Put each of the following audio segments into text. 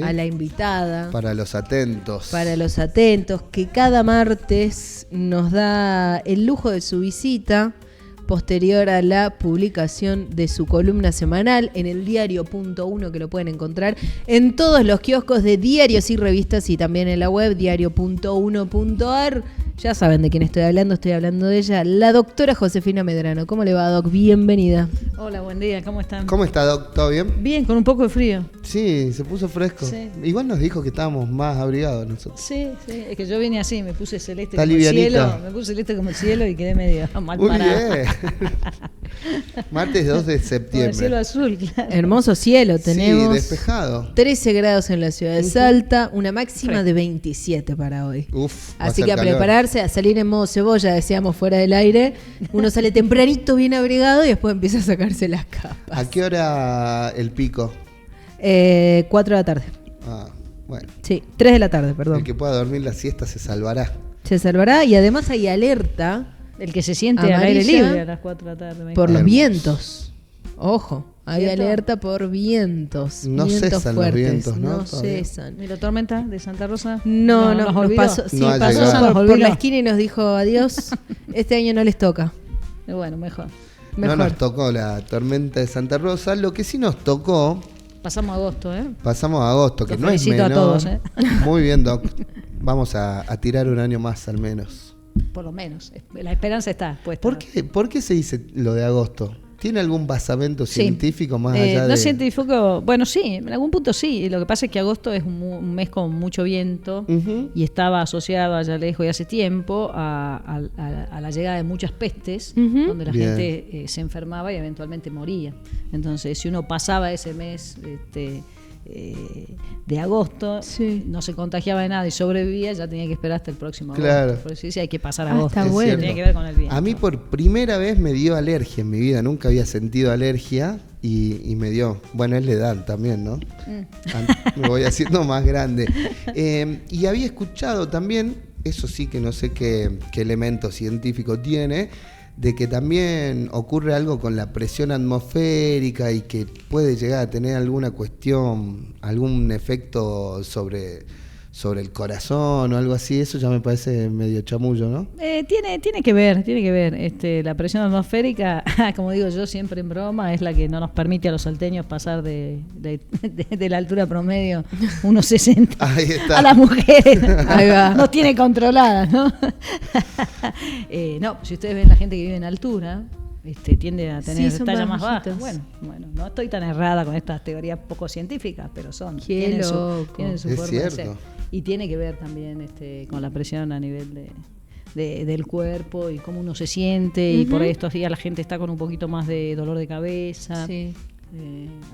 a la invitada. Para los atentos. Para los atentos, que cada martes nos da el lujo de su visita posterior a la publicación de su columna semanal en el diario.1, que lo pueden encontrar en todos los kioscos de diarios y revistas y también en la web diario.1.ar. Ya saben de quién estoy hablando de ella, la doctora Josefina Medrano. ¿Cómo le va, Doc? Bienvenida. Hola, buen día, ¿cómo están? ¿Cómo está, Doc? ¿Todo bien? Bien, con un poco de frío. Sí, se puso fresco. Sí. Igual nos dijo que estábamos más abrigados nosotros. Sí, es que yo vine así, me puse celeste Está como livianita. el cielo, me puse celeste como el cielo y quedé medio mal Muy parada. bien. Martes 2 de Con el septiembre. cielo azul, claro. Hermoso cielo, tenemos. Sí, despejado. 13 grados en la ciudad de Salta, una máxima de 27 para hoy. Uf, va Así ser que a calor. prepararse, a salir en modo cebolla, decíamos fuera del aire. Uno sale tempranito, bien abrigado, y después empieza a sacarse las capas. ¿A qué hora el pico? 4 de la tarde. Ah, bueno. Sí, 3 de la tarde, perdón. El que pueda dormir la siesta se salvará. Se salvará y además hay alerta El que se siente al amarilla aire libre a las 4 de la tarde. por los Hermoso. vientos. Ojo, hay ¿Cierto? alerta por vientos. No vientos cesan los fuertes, vientos, ¿no? No Todavía. cesan. ¿Y la tormenta de Santa Rosa? No, nos nos olvidó. pasó, sí, No ha pasó llegado. por Olvidó. la esquina y nos dijo adiós. Este año no les toca. Bueno, mejor. Mejor. No nos tocó la tormenta de Santa Rosa. Lo que sí nos tocó, Pasamos agosto, ¿eh? pasamos a agosto, que Los no es felicito a menor. todos, ¿eh? Muy bien, Doc. Vamos a tirar un año más al menos. Por lo menos. La esperanza está puesta. ¿Por qué se dice lo de agosto? ¿Tiene algún basamento Sí. científico más allá de...? No científico, bueno, sí, en algún punto sí. Lo que pasa es que agosto es un mes con mucho viento Ujú. y estaba asociado allá lejos y hace tiempo a la llegada de muchas pestes, Ujú. donde la Bien. gente se enfermaba y eventualmente moría. Entonces, si uno pasaba ese mes de agosto, Sí. no se contagiaba de nada y sobrevivía, ya tenía que esperar hasta el próximo Claro. agosto. Por eso sí, hay que pasar Ah, agosto. está Es bueno. cierto. Tiene que ver con el viento. A mí por primera vez me dio alergia en mi vida. Nunca había sentido alergia y me dio. Bueno, es la edad también, ¿no? Me voy haciendo más grande. Y había escuchado también, eso sí que no sé qué elemento científico tiene, de que también ocurre algo con la presión atmosférica y que puede llegar a tener alguna cuestión, algún efecto sobre el corazón o algo así. Eso ya me parece medio chamullo, ¿no? Tiene que ver. La presión atmosférica, como digo yo siempre en broma, es la que no nos permite a los salteños pasar de la altura promedio, unos 60 Ahí está. a las mujeres. Ahí va. Nos tiene controladas, ¿no? No, si ustedes ven la gente que vive en altura, tiende a tener Sí, son tallas más más bajas. bajitas. Bueno, no estoy tan errada con estas teorías poco científicas, pero Qué tienen loco. su Es forma de ser. cierto. Y tiene que ver también con la presión a nivel del cuerpo y cómo uno se siente. Y por ahí estos días la gente está con un poquito más de dolor de cabeza. Sí.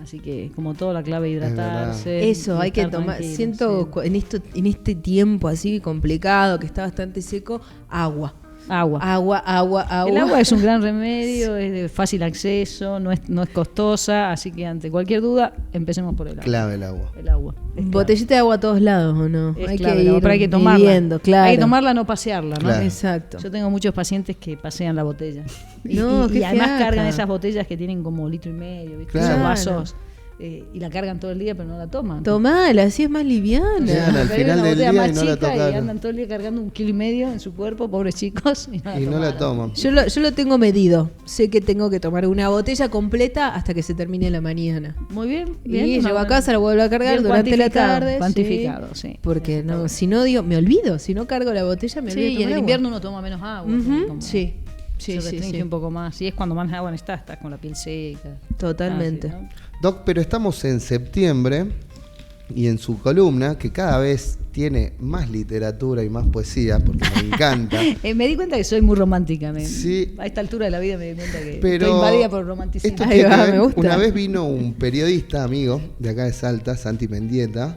Así que como todo, la clave es verdad. hidratarse. Eso, y hay que estar tomar. tranquilo, Siento sí. en este tiempo así complicado, que está bastante seco, agua. Agua. Agua. El agua es un gran remedio, es de fácil acceso, no es costosa, así que ante cualquier duda, empecemos por el agua. Clave el agua. El agua. es clave. Botellita de agua a todos lados, ¿o no? Es hay clave que el agua, ir pero hay que tomarla. midiendo, claro. Hay que tomarla, no pasearla, ¿no? Claro. Exacto. Yo tengo muchos pacientes que pasean la botella. No, y qué además fiaca. cargan esas botellas que tienen como 1,5 litros, ¿viste? Claro. Esos vasos. Y la cargan todo el día, pero no la toman. Tomala, así es más liviana. Llegan al Pero hay final una del botella día más y no la chica tocaron. y andan todo el día cargando 1,5 kilos en su cuerpo, pobres chicos. Y Y no la toman. Yo lo tengo medido. Sé que tengo que tomar una botella completa hasta que se termine la mañana. Muy bien. Y bien, llego a casa, la vuelvo a cargar bien durante la cuantificado, tarde. cuantificado, sí. Porque Está no, bueno. si no digo, me olvido. Si no cargo la botella, me Sí, olvido. de y en tomar el agua. invierno uno toma menos agua. Ujú, como sí, se restringe un poco más. Y es cuando más agua estás con la piel seca. Totalmente. Así, ¿no? Doc, pero estamos en septiembre y en su columna, que cada vez tiene más literatura y más poesía, porque me encanta. Me di cuenta que soy muy romántica. Sí. A esta altura de la vida me di cuenta que Pero estoy invadida por el romanticismo. esto Ahí tiene va, que ver- me gusta. Una vez vino un periodista amigo de acá de Salta, Santi Mendieta,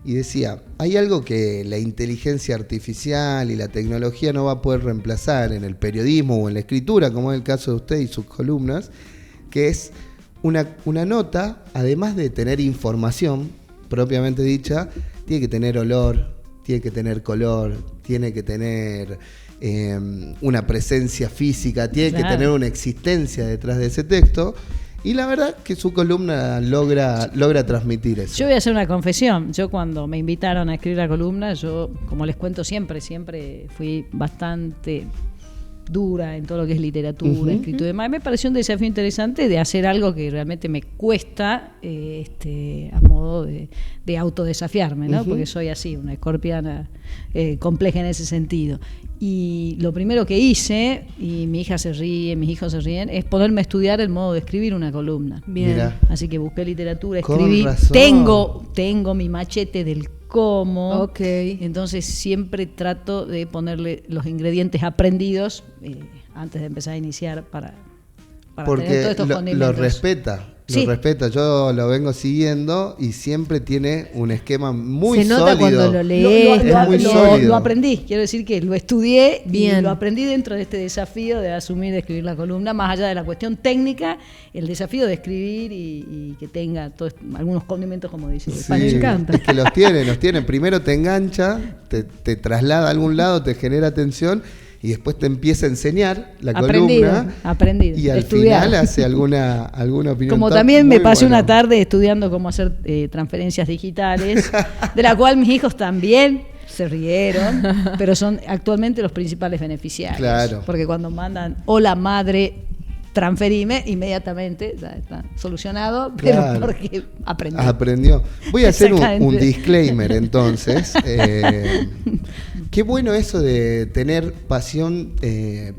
y decía, hay algo que la inteligencia artificial y la tecnología no va a poder reemplazar en el periodismo o en la escritura, como es el caso de usted y sus columnas, que es una nota, además de tener información propiamente dicha, tiene que tener olor, tiene que tener color, tiene que tener una presencia física, tiene que Claro. tener una existencia detrás de ese texto. Y la verdad que su columna logra transmitir eso. Yo voy a hacer una confesión. Yo cuando me invitaron a escribir la columna, yo, como les cuento siempre fui bastante dura en todo lo que es literatura, escritura y demás. Me pareció un desafío interesante de hacer algo que realmente me cuesta a modo de autodesafiarme, ¿no? Porque soy así, una escorpiana compleja en ese sentido. Y lo primero que hice, y mi hija se ríe, mis hijos se ríen, es ponerme a estudiar el modo de escribir una columna. Bien. Mirá. Así que busqué literatura, Con escribí. razón. Tengo mi machete del cómo. Ok. Entonces siempre trato de ponerle los ingredientes aprendidos antes de empezar a iniciar para tener Porque todos estos lo condimentos. respeta. Sí. Lo respeta, yo lo vengo siguiendo y siempre tiene un esquema muy Se nota sólido. cuando lo lees. Es muy sólido. Lo aprendí, quiero decir que lo estudié Bien. y lo aprendí dentro de este desafío de asumir, de escribir la columna, más allá de la cuestión técnica, el desafío de escribir y que tenga algunos condimentos, como dice. Sí, Me encanta. Es que los tiene. Primero te engancha, te traslada a algún lado, te genera atención y después te empieza a enseñar la columna. Aprendido. Y al estudiar. final hace alguna opinión. Como Está también me muy pasé bueno. una tarde estudiando cómo hacer transferencias digitales, de la cual mis hijos también se rieron, pero son actualmente los principales beneficiarios. Claro. Porque cuando mandan, hola madre, transferime, inmediatamente ya está solucionado, pero Claro. porque aprendí. Aprendió. Voy a hacer un Exactamente. disclaimer entonces. Qué bueno eso de tener pasión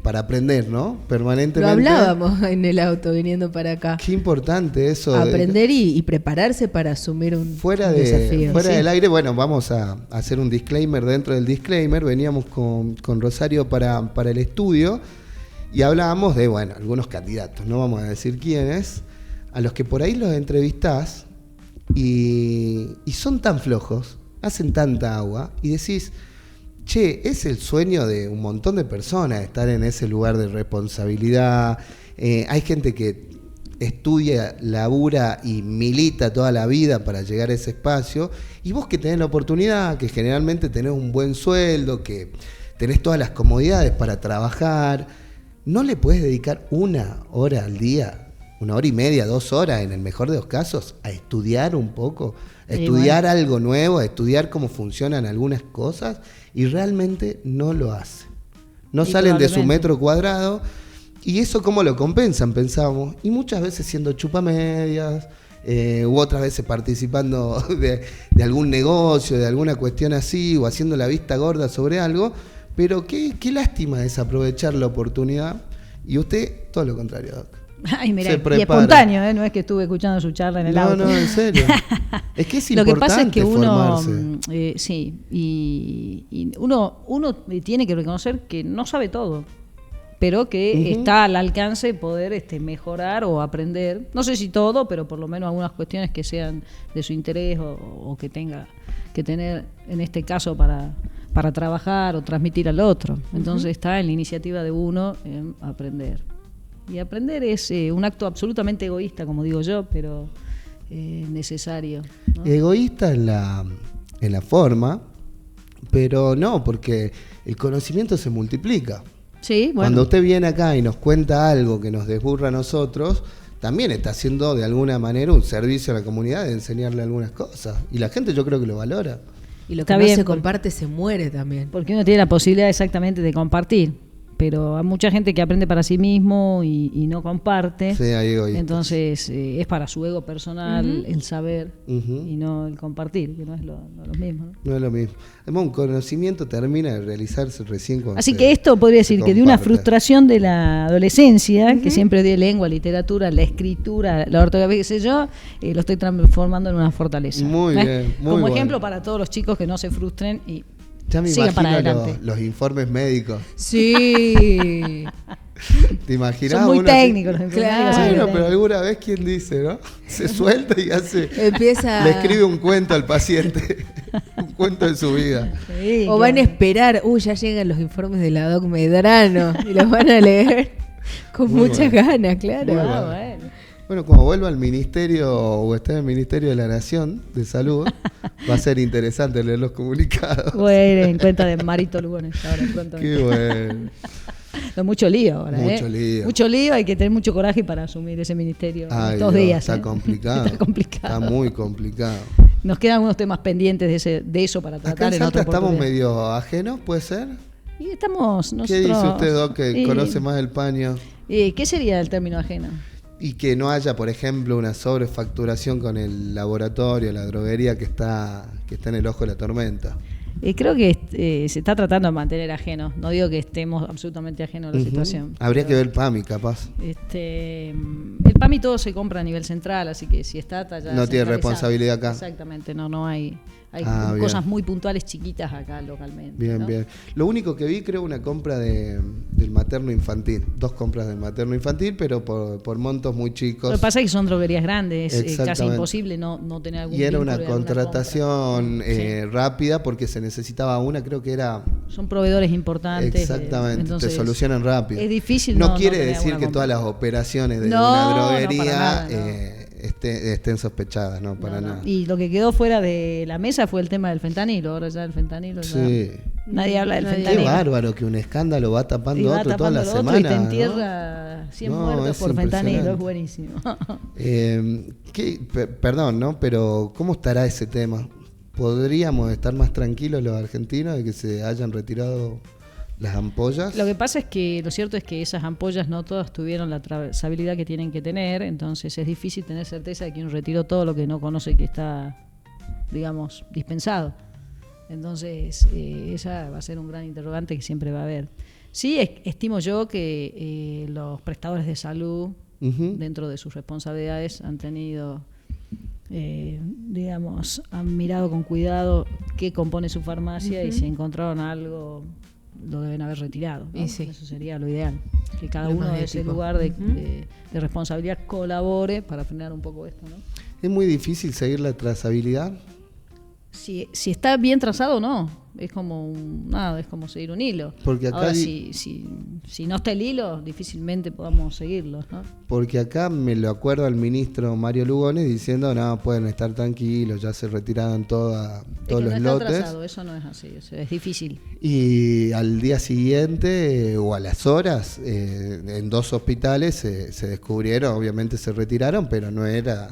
para aprender, ¿no? Permanentemente. Lo hablábamos en el auto viniendo para acá. Qué importante eso. de- Aprender y prepararse para asumir un desafío. Fuera Sí. del aire, bueno, vamos a hacer un disclaimer dentro del disclaimer. Veníamos con Rosario para el estudio y hablábamos de, bueno, algunos candidatos, no vamos a decir quiénes, a los que por ahí los entrevistás y son tan flojos, hacen tanta agua y decís, che, es el sueño de un montón de personas estar en ese lugar de responsabilidad. Hay gente que estudia, labura y milita toda la vida para llegar a ese espacio. Y vos que tenés la oportunidad, que generalmente tenés un buen sueldo, que tenés todas las comodidades para trabajar, ¿no le podés dedicar 1 hora al día, 1 hora y media, 2 horas, en el mejor de los casos, a estudiar un poco? A Sí, estudiar bueno. algo nuevo, a estudiar cómo funcionan algunas cosas, y realmente no lo hace. No Y salen de su probablemente. metro cuadrado, y eso cómo lo compensan, pensamos. Y muchas veces siendo chupamedias, u otras veces participando de algún negocio, de alguna cuestión así, o haciendo la vista gorda sobre algo, pero qué lástima desaprovechar la oportunidad. Y usted, todo lo contrario, Doc. Ay, mira, Se y prepara. espontáneo, no es que estuve escuchando su charla en el auto. No, en serio. Es que es Lo que pasa es importante que uno, formarse. sí, y uno tiene que reconocer que no sabe todo, pero que está al alcance de poder mejorar o aprender, no sé si todo, pero por lo menos algunas cuestiones que sean de su interés o que tenga que tener, en este caso, para trabajar o transmitir al otro. Entonces está en la iniciativa de uno en aprender. Y aprender es un acto absolutamente egoísta, como digo yo, pero necesario, ¿no? Egoísta en la forma, pero no, porque el conocimiento se multiplica. Sí, bueno. Cuando usted viene acá y nos cuenta algo que nos desburra a nosotros, también está haciendo de alguna manera un servicio a la comunidad de enseñarle algunas cosas. Y la gente yo creo que lo valora. Y lo que Está no bien, se porque- comparte se muere también. Porque uno tiene la posibilidad exactamente de compartir, pero hay mucha gente que aprende para sí mismo y no comparte. Sí, hay egoístas. Entonces es para su ego personal el saber Ujú. y no el compartir, que no es lo mismo, ¿no? No es lo mismo. Además, un conocimiento termina de realizarse recién cuando Así se- que esto podría se decir que de una comparte. frustración de la adolescencia, que siempre odié lengua, literatura, la escritura, la ortografía, qué sé yo, lo estoy transformando en una fortaleza. Muy bien, muy Como bueno. ejemplo para todos los chicos que no se frustren y Ya me sigan para imagino adelante. los informes médicos. Sí. ¿Te imaginas? Son muy uno así? técnicos los informes Claro. médicos, son muy Bueno, pero técnicos. alguna vez, ¿quién dice, no? Se suelta y hace... Empieza. Le escribe un cuento al paciente. Un cuento de su vida. Sí, O van a claro. esperar, ya llegan los informes de la Doc Medrano y los van a leer con Muy muchas bueno. ganas, claro. Muy Ah, bueno. bueno. Bueno, como vuelva al ministerio o esté en el Ministerio de la Nación de Salud, va a ser interesante leer los comunicados. Bueno, en cuenta de Marito Lugones ahora pronto. Qué bueno. Mucho lío ahora, Mucho lío. Mucho lío, hay que tener mucho coraje para asumir ese ministerio estos días. Está complicado. Está complicado. Está muy complicado. Nos quedan unos temas pendientes de eso para tratar Acá en en Salta otra estamos oportunidad. medio ajenos, ¿puede ser? Y estamos nosotros... ¿Qué dice usted, Doc, que conoce más el paño? ¿Qué sería el término ajeno? Y que no haya, por ejemplo, una sobrefacturación con el laboratorio, la droguería que está en el ojo de la tormenta. Creo que se está tratando de mantener ajeno. No digo que estemos absolutamente ajenos a la situación. Habría que ver PAMI, capaz. El PAMI todo se compra a nivel central, así que si está ya no tiene centralizado. responsabilidad acá. Exactamente, no hay bien. cosas muy puntuales chiquitas acá localmente. Bien, ¿no? bien. Lo único que vi, creo, una compra del materno infantil. 2 compras del materno infantil, pero por montos muy chicos. Lo que pasa es que son droguerías grandes, es casi Exactamente. imposible no tener algún Y era vínculo una y alguna contratación compra. Sí. rápida porque se necesitaba una, creo que era... Son proveedores importantes. Exactamente, entonces te solucionan rápido. Es difícil no no quiere tener decir alguna que compra. todas las operaciones de No, una no, droguería para nada, no. Estén sospechadas, no, para No. nada. Y lo que quedó fuera de la mesa fue el tema del fentanilo. Ahora ya el fentanilo Sí. nadie habla del Nadie. Qué fentanilo. bárbaro que un escándalo va Y tapando va otro toda la tapando el otro semana. y te ¿no? entierra 100 No, muertos es por fentanilo. Es impresionante. buenísimo. Perdón, ¿no? Pero ¿cómo estará ese tema? ¿Podríamos estar más tranquilos los argentinos de que se hayan retirado las ampollas? Lo que pasa es que lo cierto es que esas ampollas no todas tuvieron la trazabilidad que tienen que tener, entonces es difícil tener certeza de que uno retiró todo lo que no conoce que está, digamos, dispensado. Entonces, esa va a ser un gran interrogante que siempre va a haber. Sí, estimo yo que los prestadores de salud, dentro de sus responsabilidades, han tenido, digamos, han mirado con cuidado qué compone su farmacia y si encontraron algo, lo deben haber retirado, ¿no? Y sí. Eso sería lo ideal, que cada Lo uno más de ese ético. lugar de responsabilidad colabore para frenar un poco esto, ¿no? ¿Es muy difícil seguir la trazabilidad? Si está bien trazado, no. Es como es como seguir un hilo. Porque acá ahora, si no está el hilo, difícilmente podamos seguirlo, ¿no? Porque acá me lo acuerdo al ministro Mario Lugones diciendo, no, pueden estar tranquilos, ya se retiraron todos Es que los no está lotes. trazado, eso no es así, es difícil. Y al día siguiente o a las horas, en 2 hospitales se descubrieron, obviamente se retiraron, pero no era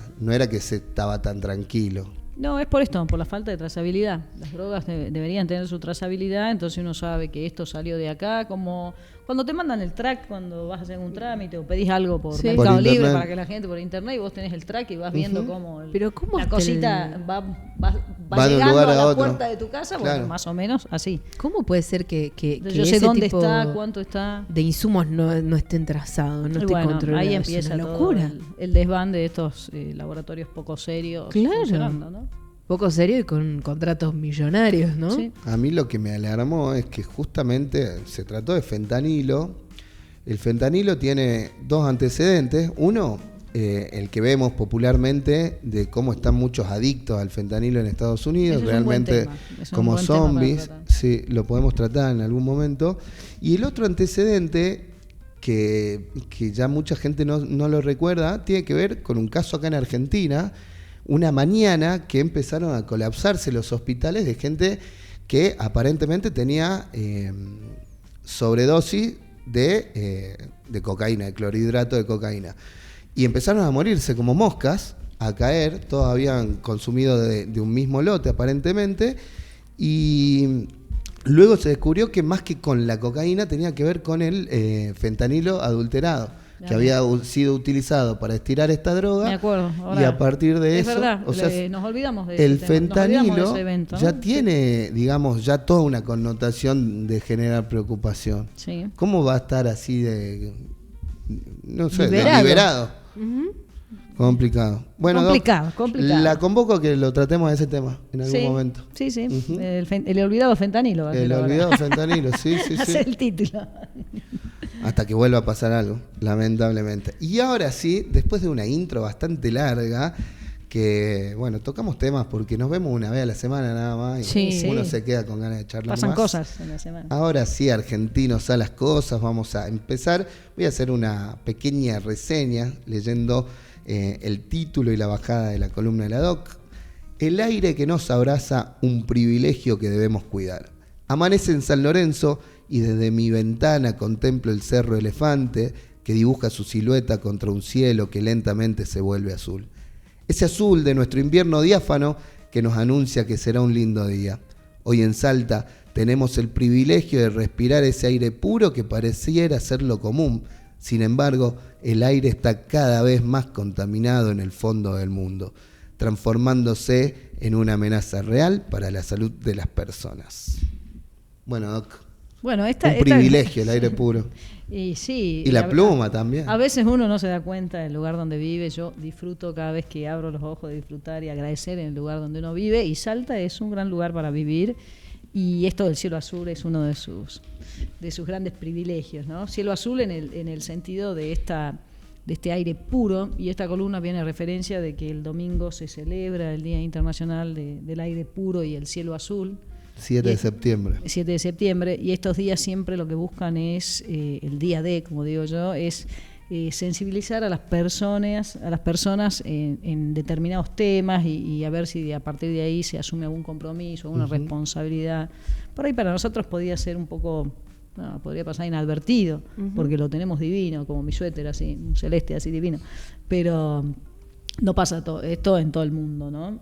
que se estaba tan tranquilo. No, es por esto, por la falta de trazabilidad. Las drogas deberían tener su trazabilidad, entonces uno sabe que esto salió de acá, como cuando te mandan el track cuando vas a hacer un trámite o pedís algo por Sí. Mercado Por Libre internet. para que la gente por internet y vos tenés el track y vas viendo cómo Pero ¿cómo la está cosita va Va de un llegando lugar a a la otro? puerta de tu casa, Claro. bueno, más o menos así. ¿Cómo puede ser que Yo sé ese dónde tipo está, cuánto está. de insumos no estén trazados, no Y estén bueno, controlados? ahí Es empieza una todo locura. el desván de estos laboratorios poco serios Claro. funcionando, ¿no? Poco serio y con contratos millonarios, ¿no? Sí. A mí lo que me alarmó es que justamente se trató de fentanilo. El fentanilo tiene 2 antecedentes. Uno, el que vemos popularmente de cómo están muchos adictos al fentanilo en Estados Unidos, Ese es un buen realmente tema. Es un como buen tema para zombies. tratar. Sí, lo podemos tratar en algún momento. Y el otro antecedente, que ya mucha gente no lo recuerda, tiene que ver con un caso acá en Argentina. Una mañana que empezaron a colapsarse los hospitales de gente que aparentemente tenía sobredosis de cocaína, de clorhidrato de cocaína. Y empezaron a morirse como moscas, a caer, todos habían consumido de un mismo lote aparentemente, y luego se descubrió que más que con la cocaína tenía que ver con el fentanilo adulterado, que había sido utilizado para estirar esta droga. Me acuerdo. Ahora, Y a partir de es eso, verdad, o sea, nos olvidamos de el ese tema, nos olvidamos de fentanilo ese evento, ¿no? ya tiene, digamos, ya toda una connotación de generar preocupación. Sí. ¿Cómo va a estar así no sé, Liberado. liberado? Complicado. Bueno, Complicado, Doc, complicado. la convoco que lo tratemos de ese tema en algún Sí, momento. Sí, sí. Ujú. El olvidado fentanilo. va a ser El ahora. olvidado fentanilo, sí, sí, Ese sí. es el título. Hasta que vuelva a pasar algo, lamentablemente. Y ahora sí, después de una intro bastante larga, que, bueno, tocamos temas porque nos vemos una vez a la semana nada más y Sí. uno Sí. se queda con ganas de charlar Pasan más. cosas en la semana. Ahora sí, argentinos a las cosas, vamos a empezar. Voy a hacer una pequeña reseña leyendo el título y la bajada de la columna de la Doc. El aire que nos abraza, un privilegio que debemos cuidar. Amanece en San Lorenzo y desde mi ventana contemplo el Cerro Elefante que dibuja su silueta contra un cielo que lentamente se vuelve azul. Ese azul de nuestro invierno diáfano que nos anuncia que será un lindo día. Hoy en Salta tenemos el privilegio de respirar ese aire puro que pareciera ser lo común. Sin embargo, el aire está cada vez más contaminado en el fondo del mundo, transformándose en una amenaza real para la salud de las personas. Bueno, Doc, Bueno, un privilegio el aire puro. Y sí. Y la pluma también. A veces uno no se da cuenta del lugar donde vive. Yo disfruto cada vez que abro los ojos de disfrutar y agradecer en el lugar donde uno vive. Y Salta es un gran lugar para vivir. Y esto del cielo azul es uno de sus grandes privilegios, ¿no? Cielo azul en el sentido de este aire puro. Y esta columna viene a referencia de que el domingo se celebra el Día Internacional del Aire Puro y el Cielo Azul. 7 de septiembre. 7 de septiembre, y estos días siempre lo que buscan es, el día D, como digo yo, es sensibilizar a las personas en determinados temas y a ver si a partir de ahí se asume algún compromiso, alguna responsabilidad. Por ahí para nosotros podría ser un poco, podría pasar inadvertido, porque lo tenemos divino, como mi suéter así, un celeste así divino, pero no pasa esto en todo el mundo, ¿no?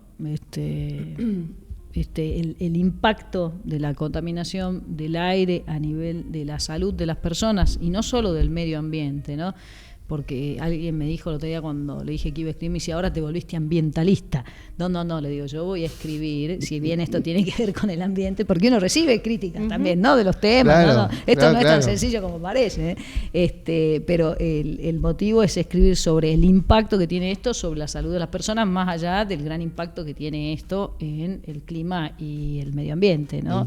El impacto de la contaminación del aire a nivel de la salud de las personas y no solo del medio ambiente, ¿no? Porque alguien me dijo el otro día cuando le dije que iba a escribir, me dice, ahora te volviste ambientalista. No, le digo, yo voy a escribir, si bien esto tiene que ver con el ambiente, porque uno recibe críticas también, ¿no? De los temas, claro, esto no es tan sencillo como parece, pero el motivo es escribir sobre el impacto que tiene esto sobre la salud de las personas, más allá del gran impacto que tiene esto en el clima y el medio ambiente, ¿no?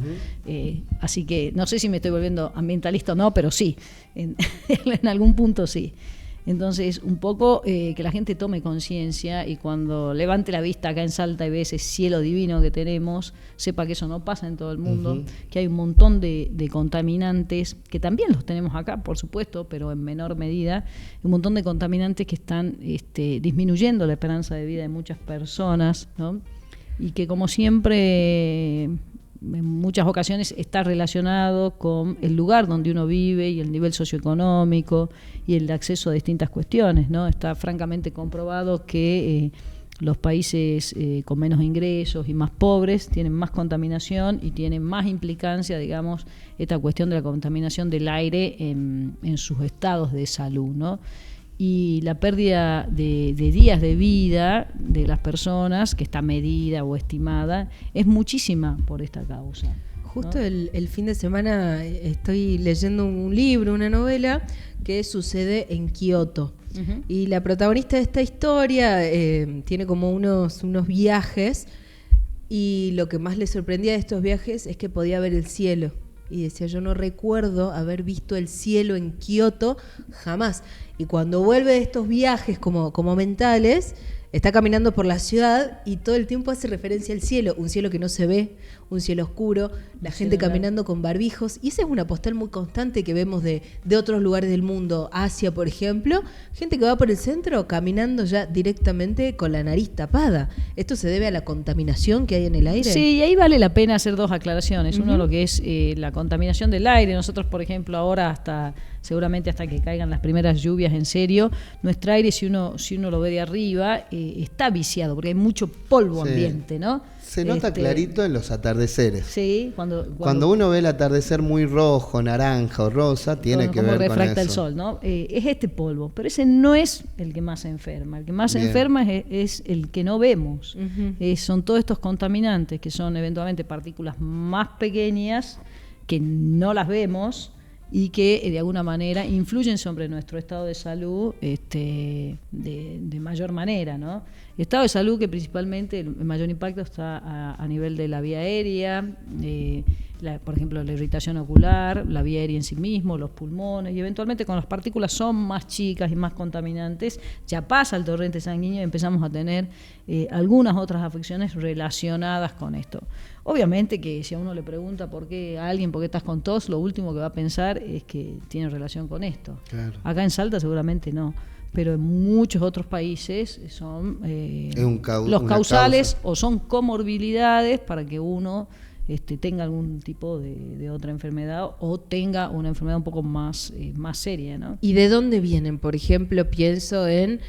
Así que no sé si me estoy volviendo ambientalista o no, pero sí, en algún punto sí. Entonces, un poco que la gente tome conciencia y cuando levante la vista acá en Salta y ve ese cielo divino que tenemos, sepa que eso no pasa en todo el mundo, que hay un montón de contaminantes, que también los tenemos acá, por supuesto, pero en menor medida, un montón de contaminantes que están disminuyendo la esperanza de vida de muchas personas, ¿no? Y que como siempre, en muchas ocasiones está relacionado con el lugar donde uno vive y el nivel socioeconómico y el acceso a distintas cuestiones, ¿no? Está francamente comprobado que los países con menos ingresos y más pobres tienen más contaminación y tienen más implicancia, digamos, esta cuestión de la contaminación del aire en sus estados de salud, ¿no? Y la pérdida de días de vida de las personas, que está medida o estimada, es muchísima por esta causa. Justo ¿no? el fin de semana estoy leyendo un libro, una novela, que sucede en Kioto. Uh-huh. Y la protagonista de esta historia tiene como unos viajes, y lo que más le sorprendía de estos viajes es que podía ver el cielo. Y decía, yo no recuerdo haber visto el cielo en Kioto jamás. Y cuando vuelve de estos viajes como mentales, está caminando por la ciudad y todo el tiempo hace referencia al cielo, un cielo que no se ve, un cielo oscuro, la gente caminando con barbijos, y esa es una postal muy constante que vemos de otros lugares del mundo, Asia por ejemplo, gente que va por el centro caminando ya directamente con la nariz tapada. ¿Esto se debe a la contaminación que hay en el aire? Sí, y ahí vale la pena hacer dos aclaraciones. Uno, lo que es la contaminación del aire. Nosotros, por ejemplo, ahora seguramente hasta que caigan las primeras lluvias en serio, nuestro aire, si uno lo ve de arriba, está viciado, porque hay mucho polvo ambiente, ¿no? Se nota clarito en los atardeceres. Sí, cuando uno ve el atardecer muy rojo, naranja o rosa, tiene que ver con eso. Como refracta el sol, ¿no? Es este polvo, pero ese no es el que más enferma. El que más enferma es el que no vemos. Uh-huh. Son todos estos contaminantes, que son eventualmente partículas más pequeñas, que no las vemos, y que de alguna manera influyen sobre nuestro estado de salud de mayor manera, ¿no? El estado de salud que principalmente el mayor impacto está a nivel de la vía aérea, por ejemplo la irritación ocular, la vía aérea en sí mismo, los pulmones, y eventualmente cuando las partículas son más chicas y más contaminantes, ya pasa el torrente sanguíneo y empezamos a tener algunas otras afecciones relacionadas con esto. Obviamente que si a uno le pregunta a alguien por qué estás con tos, lo último que va a pensar es que tiene relación con esto. Claro. Acá en Salta seguramente no, pero en muchos otros países son los causales o son comorbilidades para que uno tenga algún tipo de otra enfermedad o tenga una enfermedad un poco más seria, ¿no? ¿Y de dónde vienen? Por ejemplo, pienso en,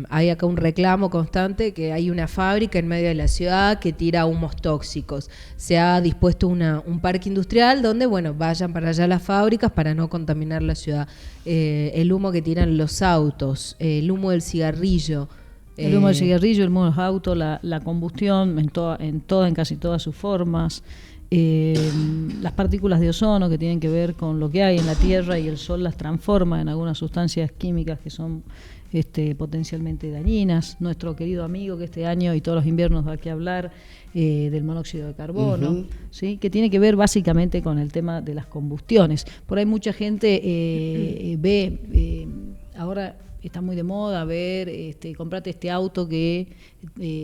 hay acá un reclamo constante que hay una fábrica en medio de la ciudad que tira humos tóxicos. Se ha dispuesto un parque industrial donde, bueno, vayan para allá las fábricas para no contaminar la ciudad. El humo que tiran los autos, el humo del cigarrillo. El humo del cigarrillo, el humo de los autos, la combustión en casi todas sus formas. Las partículas de ozono que tienen que ver con lo que hay en la Tierra y el Sol las transforma en algunas sustancias químicas que son potencialmente dañinas. Nuestro querido amigo que este año y todos los inviernos va a que hablar del monóxido de carbono, ¿sí? Que tiene que ver básicamente con el tema de las combustiones. Por ahí mucha gente ve, ahora está muy de moda ver, comprate este auto que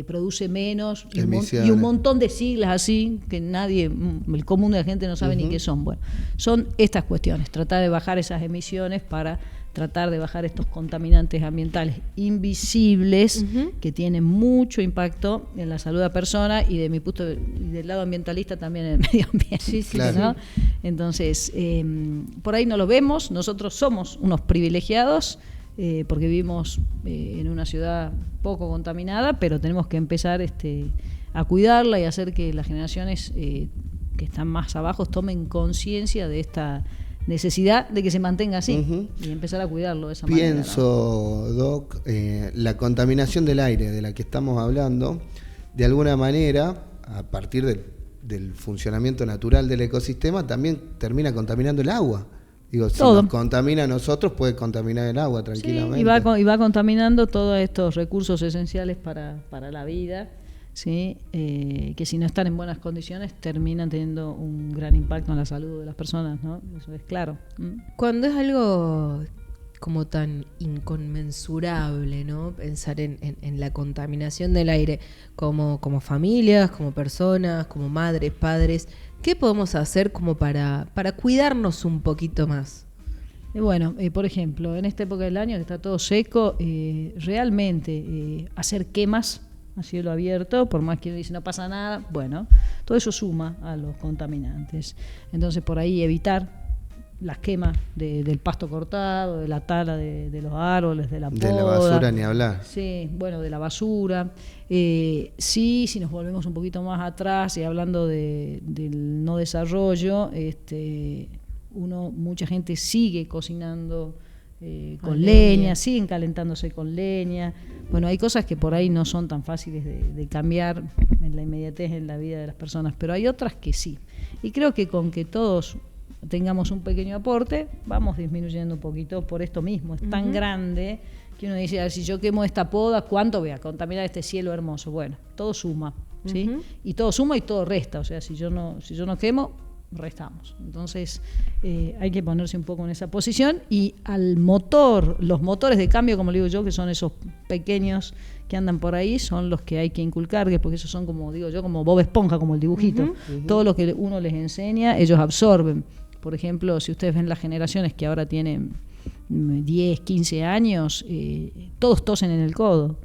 produce menos y un montón de siglas así que el común de la gente no sabe ni qué son. Bueno, son estas cuestiones, tratar de bajar esas emisiones para tratar de bajar estos contaminantes ambientales invisibles que tienen mucho impacto en la salud de la persona y de mi punto del lado ambientalista también en el medio ambiente. Sí, claro. ¿No? Entonces, por ahí no lo vemos, nosotros somos unos privilegiados porque vivimos en una ciudad poco contaminada, pero tenemos que empezar a cuidarla y hacer que las generaciones que están más abajo tomen conciencia de esta necesidad de que se mantenga así y empezar a cuidarlo de esa manera. Pienso, ¿no? Doc, la contaminación del aire de la que estamos hablando, de alguna manera, a partir del funcionamiento natural del ecosistema, también termina contaminando el agua. Digo, si nos contamina a nosotros, puede contaminar el agua tranquilamente. Sí, y va contaminando todos estos recursos esenciales para la vida, ¿sí? Que si no están en buenas condiciones terminan teniendo un gran impacto en la salud de las personas, ¿no? Eso es claro. Cuando es algo como tan inconmensurable, ¿no? Pensar en la contaminación del aire como familias, como personas, como madres, padres, ¿qué podemos hacer como para cuidarnos un poquito más? Bueno, por ejemplo, en esta época del año que está todo seco, realmente hacer quemas a cielo abierto, por más que uno dice no pasa nada, bueno, todo eso suma a los contaminantes. Entonces por ahí evitar las quemas del pasto cortado, de la tala de los árboles, de la poda. De la basura ni hablar. Sí, bueno, de la basura. Sí, si nos volvemos un poquito más atrás y hablando del no desarrollo, mucha gente sigue cocinando con leña, siguen calentándose con leña. Bueno, hay cosas que por ahí no son tan fáciles de cambiar en la inmediatez en la vida de las personas, pero hay otras que sí. Y creo que con que todos tengamos un pequeño aporte, vamos disminuyendo un poquito por esto mismo. Es tan grande que uno dice, a ver, si yo quemo esta poda, ¿cuánto voy a contaminar este cielo hermoso? Bueno, todo suma, ¿sí? Y todo suma y todo resta. O sea, si yo no quemo, restamos. Entonces hay que ponerse un poco en esa posición y al motor, los motores de cambio, como le digo yo, que son esos pequeños que andan por ahí, son los que hay que inculcar, porque esos son, como digo yo, como Bob Esponja, como el dibujito. Todo lo que uno les enseña, ellos absorben. Por ejemplo, si ustedes ven las generaciones que ahora tienen 10, 15 años, todos tosen en el codo.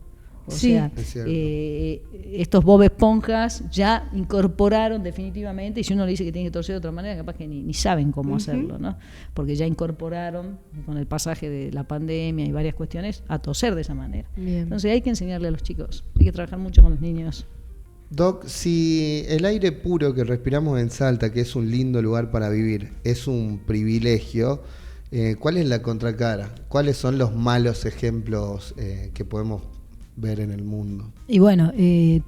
O sea, estos Bob Esponjas ya incorporaron definitivamente, y si uno le dice que tiene que toser de otra manera, capaz que ni saben cómo hacerlo, ¿no? Porque ya incorporaron, con el pasaje de la pandemia y varias cuestiones, a toser de esa manera. Bien. Entonces hay que enseñarle a los chicos, hay que trabajar mucho con los niños. Doc, si el aire puro que respiramos en Salta, que es un lindo lugar para vivir, es un privilegio, ¿cuál es la contracara? ¿Cuáles son los malos ejemplos que podemos ver en el mundo? Y bueno,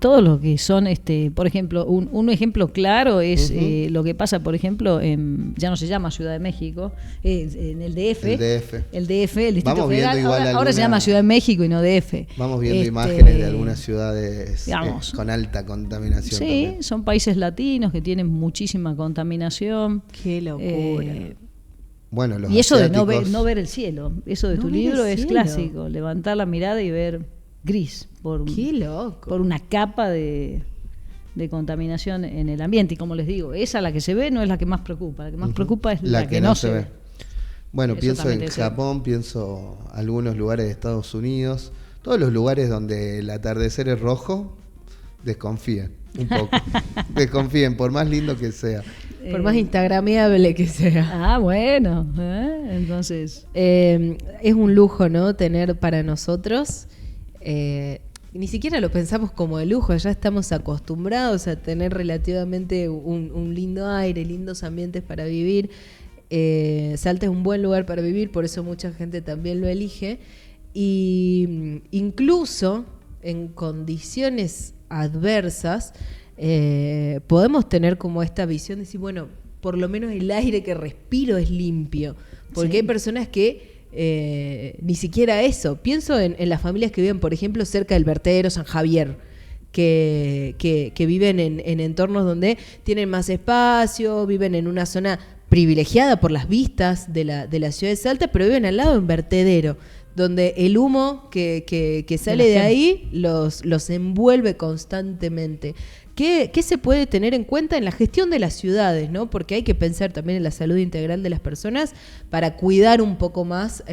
todo lo que son, por ejemplo, un ejemplo claro es lo que pasa, por ejemplo, ya no se llama Ciudad de México, en el DF. El Distrito Federal, ahora se llama Ciudad de México y no DF. Vamos viendo imágenes de algunas ciudades con alta contaminación. Sí, también. Son países latinos que tienen muchísima contaminación. Qué locura. Bueno, los y eso asiáticos, de no ver el cielo, eso de tu libro es clásico, levantar la mirada y ver gris por una capa de contaminación en el ambiente. Y como les digo, esa la que se ve no es la que más preocupa, la que más preocupa es la que no se ve. Bueno, eso pienso en Japón, pienso algunos lugares de Estados Unidos, todos los lugares donde el atardecer es rojo, desconfían. Un poco. Desconfíen, por más lindo que sea. Por más instagrameable que sea. Ah, bueno. Entonces. Es un lujo, ¿no? Tener para nosotros. Ni siquiera lo pensamos como de lujo, ya estamos acostumbrados a tener relativamente un lindo aire, lindos ambientes para vivir. Salta es un buen lugar para vivir, por eso mucha gente también lo elige. Y incluso en condiciones adversas podemos tener como esta visión de decir, bueno, por lo menos el aire que respiro es limpio, porque Sí. hay personas que ni siquiera eso. Pienso en las familias que viven, por ejemplo, cerca del vertedero San Javier, que viven en entornos donde tienen más espacio, viven en una zona privilegiada por las vistas de la ciudad de Salta, pero viven al lado de un vertedero, donde el humo que sale de ahí los envuelve constantemente. ¿Qué se puede tener en cuenta en la gestión de las ciudades, ¿no? Porque hay que pensar también en la salud integral de las personas para cuidar un poco más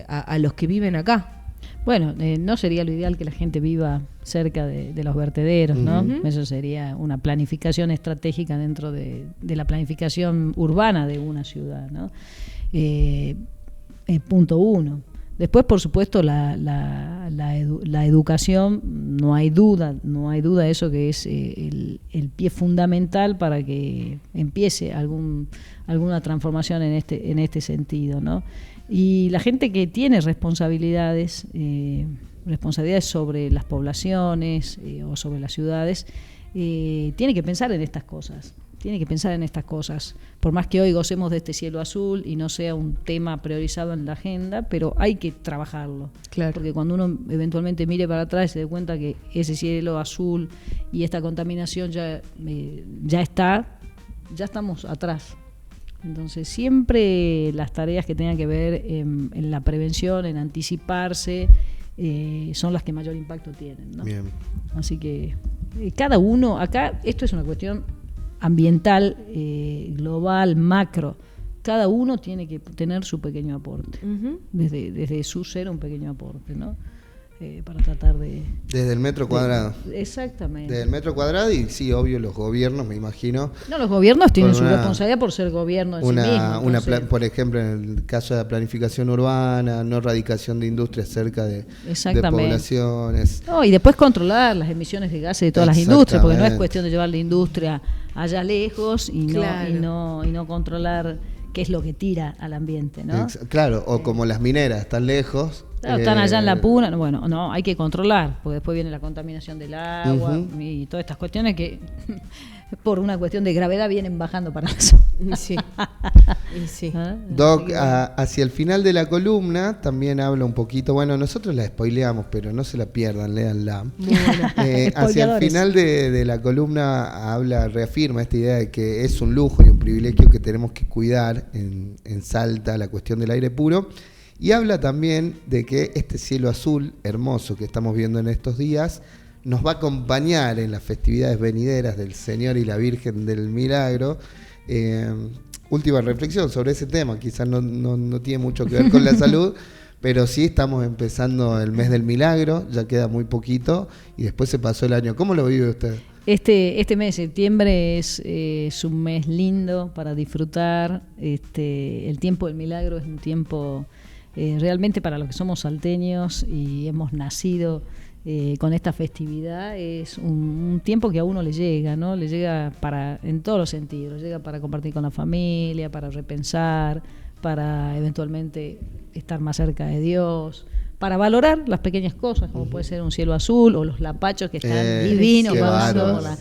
a los que viven acá. Bueno, no sería lo ideal que la gente viva cerca de los vertederos, ¿no? Ujú. Eso sería una planificación estratégica dentro de la planificación urbana de una ciudad, ¿no? Punto uno. Después, por supuesto, la educación, no hay duda de eso, que es el pie fundamental para que empiece alguna transformación en este sentido, ¿no? Y la gente que tiene responsabilidades sobre las poblaciones o sobre las ciudades, tiene que pensar en estas cosas. Por más que hoy gocemos de este cielo azul y no sea un tema priorizado en la agenda, pero hay que trabajarlo. Claro. Porque cuando uno eventualmente mire para atrás y se dé cuenta que ese cielo azul y esta contaminación ya estamos atrás. Entonces siempre las tareas que tengan que ver en la prevención, en anticiparse, son las que mayor impacto tienen, ¿no? Bien. Así que cada uno, acá esto es una cuestión ambiental, global, macro. Cada uno tiene que tener su pequeño aporte, Ujú. desde su ser un pequeño aporte, ¿no? Para tratar de... Desde el metro cuadrado. Exactamente. Desde el metro cuadrado y sí, obvio, los gobiernos, me imagino. No, los gobiernos tienen Con su una- responsabilidad por ser gobierno en sí mismos. Entonces, Por ejemplo, en el caso de la planificación urbana, no radicación de industrias cerca de Exactamente. poblaciones. no, y después controlar las emisiones de gases de todas las industrias, porque no es Exactamente. cuestión de llevar la industria allá lejos y Claro. no controlar qué es lo que tira al ambiente, ¿no? Claro, o como las mineras, están lejos. Claro, están allá en la puna, bueno, no, hay que controlar, porque después viene la contaminación del agua y todas estas cuestiones que por una cuestión de gravedad vienen bajando para la zona. Y sí. Y sí. ¿Ah? Doc, Así que, hacia el final de la columna también habla un poquito, bueno, nosotros la spoileamos, pero no se la pierdan, léanla. Muy bueno. Hacia el Spoileadores. final de la columna reafirma esta idea de que es un lujo y un privilegio que tenemos que cuidar en Salta, la cuestión del aire puro. Y habla también de que este cielo azul hermoso que estamos viendo en estos días nos va a acompañar en las festividades venideras del Señor y la Virgen del Milagro. Última reflexión sobre ese tema, quizás no tiene mucho que ver con la salud, pero sí estamos empezando el mes del milagro, ya queda muy poquito y después se pasó el año. ¿Cómo lo vive usted? Este mes de septiembre es un mes lindo para disfrutar. El tiempo del milagro es un tiempo realmente para los que somos salteños y hemos nacido con esta festividad, es un tiempo que a uno le llega, ¿no? Le llega en todos los sentidos, llega para compartir con la familia, para repensar, para eventualmente estar más cerca de Dios, para valorar las pequeñas cosas, como puede ser un cielo azul o los lapachos que están divinos, qué pasando bárbaro.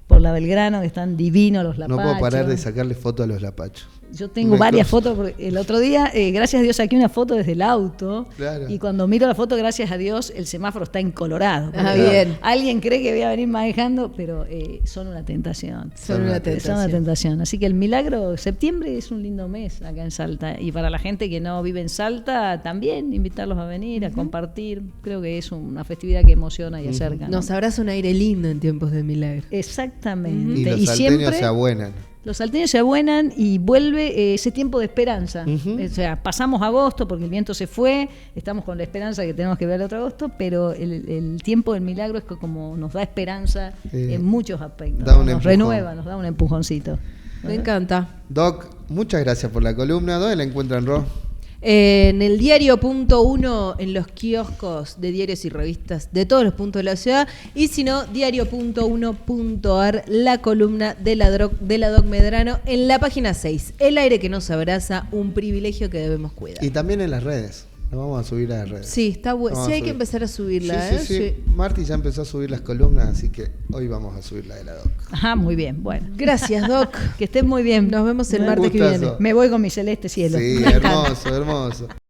por la Belgrano, que están divinos los No lapachos. puedo parar de sacarle foto a los lapachos. Yo tengo Una varias cosa. fotos, porque el otro día, gracias a Dios, saqué una foto desde el auto. Claro. Y cuando miro la foto, gracias a Dios, el semáforo está en colorado. Ah, Porque bien. alguien cree que voy a venir manejando, pero son una tentación. Son una Son una tentación. Así que el milagro, septiembre es un lindo mes acá en Salta. Y para la gente que no vive en Salta, también invitarlos a venir, a compartir. Creo que es una festividad que emociona y acerca, ¿no? Nos abraza un aire lindo en tiempos de milagro. Exactamente. Y los y salteños siempre se abuenan. Los salteños se abuenan y vuelve ese tiempo de esperanza. Ujú. O sea, pasamos agosto porque el viento se fue, estamos con la esperanza que tenemos que ver otro agosto, pero el tiempo del milagro es que como nos da esperanza en muchos aspectos. Da un Nos empujón. renueva, nos da un empujoncito. Me encanta. Doc, muchas gracias por la columna. ¿Dónde la encuentran, Ro? En el diario.1, en los kioscos de diarios y revistas de todos los puntos de la ciudad, y si no, diario.1.ar, la columna de la Doc Medrano, en la página 6. El aire que nos abraza, un privilegio que debemos cuidar. Y también en las redes. Nos vamos a subir a las redes. Sí, está bueno. Vamos Sí, a hay que subir. empezar a subirla. Sí, ¿eh? sí, sí. Marti ya empezó a subir las columnas, así que hoy vamos a subir la de la Doc. Ajá, muy bien. Bueno, Gracias, Doc. que estén muy bien. Nos vemos el Un martes que gustazo. viene. Me voy con mi celeste cielo. Sí, Me encanta. hermoso, hermoso.